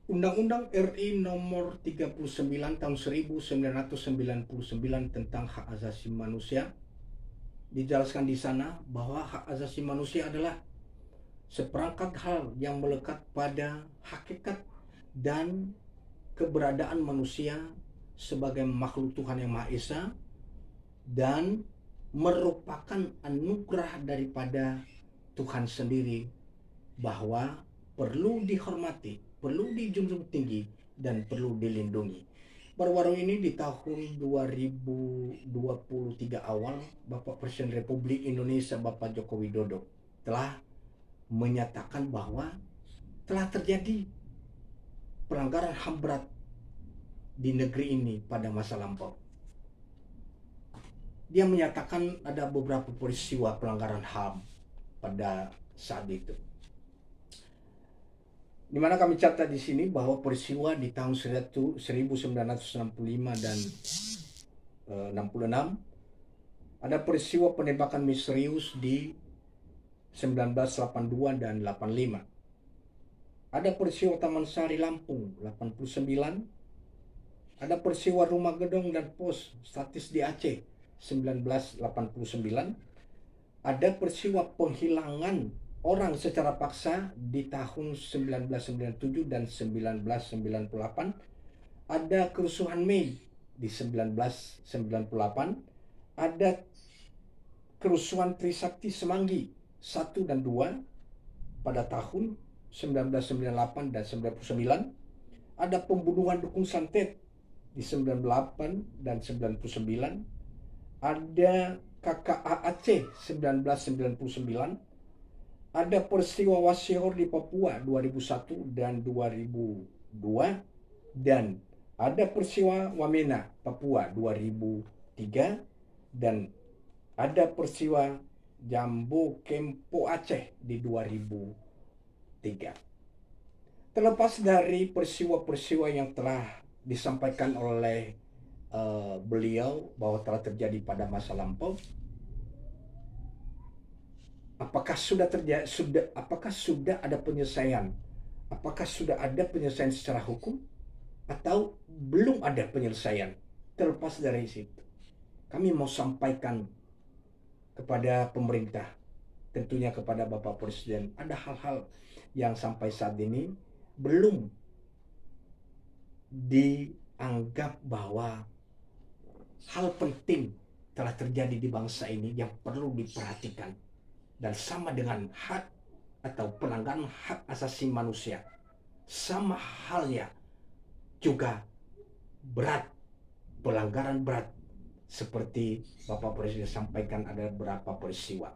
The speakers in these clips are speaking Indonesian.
Undang-Undang RI Nomor 39 Tahun 1999 tentang hak asasi manusia dijelaskan di sana bahwa hak asasi manusia adalah seperangkat hal yang melekat pada hakikat dan keberadaan manusia sebagai makhluk Tuhan yang Maha Esa dan merupakan anugerah daripada Tuhan sendiri bahwa perlu dihormati, perlu dijunjung tinggi, dan perlu dilindungi. Baru-baru ini di tahun 2023 awal, Bapak Presiden Republik Indonesia Bapak Joko Widodo telah menyatakan bahwa telah terjadi pelanggaran HAM berat di negeri ini pada masa lampau. Dia menyatakan ada beberapa peristiwa pelanggaran HAM pada saat itu. Di mana kami catat di sini bahwa peristiwa di tahun 1965 dan 66 ada peristiwa penembakan misterius di 1982 dan 85. Ada peristiwa Taman Sari Lampung 89. Ada peristiwa Rumah Gedung dan Pos Statis di Aceh 1989. Ada peristiwa penghilangan orang secara paksa di tahun 1997 dan 1998. Ada kerusuhan Mei di 1998. Ada kerusuhan Trisakti Semanggi 1 dan 2 pada tahun 1998 dan 99. Ada pembunuhan Dukun Santet di 98 dan 99. Ada KKA Aceh 1999. Ada peristiwa Wasior di Papua 2001 dan 2002. Dan ada peristiwa Wamena Papua 2003. Dan ada peristiwa Jambu Kempo Aceh di 2003. Terlepas dari peristiwa-peristiwa yang telah disampaikan oleh beliau bahwa telah terjadi pada masa lampau, apakah sudah ada penyelesaian? Apakah sudah ada penyelesaian secara hukum atau belum ada penyelesaian? Terlepas dari situ, kami mau sampaikan kepada pemerintah, tentunya kepada Bapak Presiden, ada hal-hal yang sampai saat ini belum dianggap bahwa hal penting telah terjadi di bangsa ini yang perlu diperhatikan, dan sama dengan hak atau pelanggaran hak asasi manusia, sama halnya juga berat, pelanggaran berat seperti Bapak Presiden sampaikan. Ada beberapa peristiwa.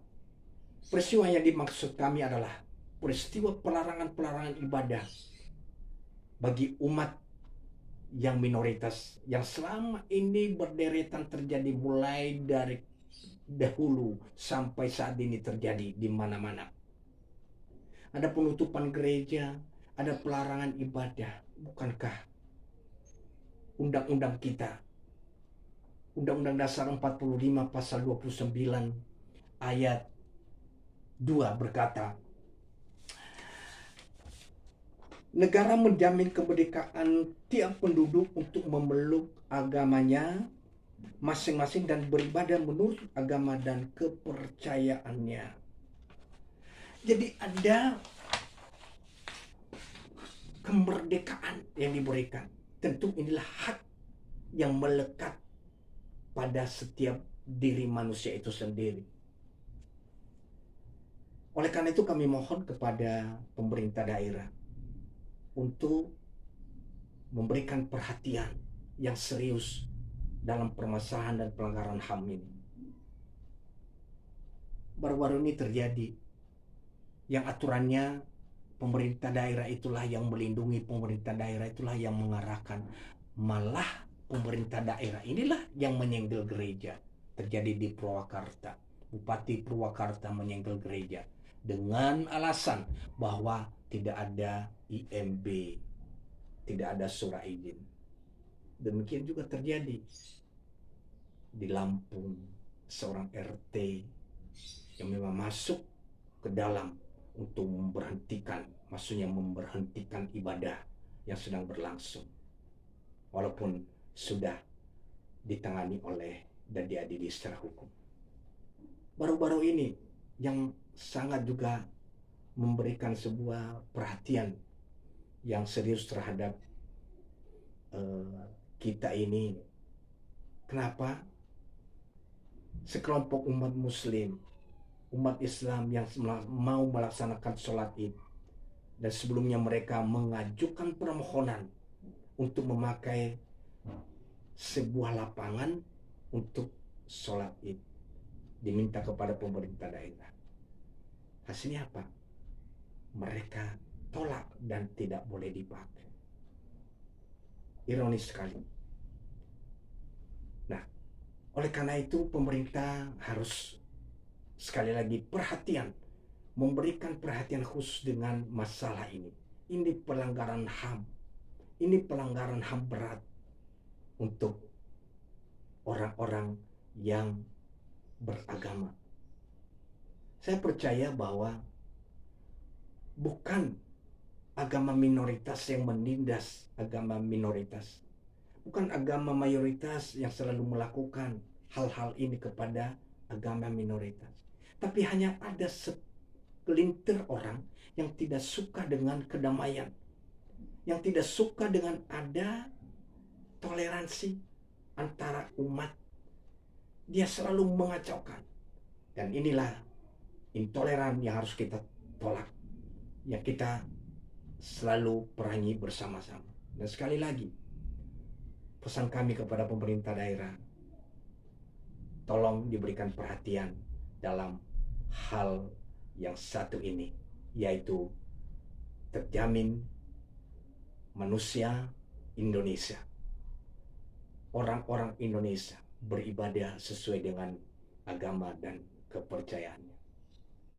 Peristiwa yang dimaksud kami adalah peristiwa pelarangan ibadah bagi umat yang minoritas yang selama ini berderetan terjadi mulai dari dahulu sampai saat ini terjadi di mana-mana. Ada penutupan gereja, ada pelarangan ibadah. Bukankah undang-undang kita, Undang-Undang Dasar 45 pasal 29 ayat 2 berkata, negara menjamin kemerdekaan tiap penduduk untuk memeluk agamanya masing-masing dan beribadah menurut agama dan kepercayaannya. Jadi ada kemerdekaan yang diberikan. Tentu inilah hak yang melekat pada setiap diri manusia itu sendiri. Oleh karena itu kami mohon kepada pemerintah daerah untuk memberikan perhatian yang serius dalam permasalahan dan pelanggaran HAM ini. Baru-baru ini terjadi yang aturannya pemerintah daerah itulah yang melindungi, pemerintah daerah itulah yang mengarahkan, malah pemerintah daerah inilah yang menyenggel gereja. Terjadi di Purwakarta, Bupati Purwakarta menyenggel gereja dengan alasan bahwa tidak ada IMB, tidak ada surat izin. Demikian juga terjadi di Lampung, seorang RT yang memang masuk ke dalam untuk memberhentikan, maksudnya memberhentikan ibadah yang sedang berlangsung, walaupun sudah ditangani oleh dan diadili secara hukum. Baru-baru ini yang sangat juga memberikan sebuah perhatian yang serius terhadap kita ini. Kenapa? Sekelompok umat muslim, umat Islam yang mau melaksanakan sholat id, dan sebelumnya mereka mengajukan permohonan untuk memakai sebuah lapangan untuk sholat id, diminta kepada pemerintah daerah. Hasilnya apa? Mereka tolak dan tidak boleh dipakai. Ironis sekali. Nah, oleh karena itu pemerintah harus sekali lagi perhatian, memberikan perhatian khusus dengan masalah ini. Ini pelanggaran HAM. Ini pelanggaran HAM berat untuk orang-orang yang beragama. Saya percaya bahwa bukan agama minoritas yang menindas agama minoritas. Bukan agama mayoritas yang selalu melakukan hal-hal ini kepada agama minoritas. Tapi hanya ada segelintir orang yang tidak suka dengan kedamaian, yang tidak suka dengan ada toleransi antara umat. Dia selalu mengacaukan. Dan inilah intoleran yang harus kita tolak, yang kita selalu perangi bersama-sama. Dan sekali lagi, pesan kami kepada pemerintah daerah, tolong diberikan perhatian dalam hal yang satu ini, yaitu terjamin manusia Indonesia, orang-orang Indonesia beribadah sesuai dengan agama dan kepercayaannya.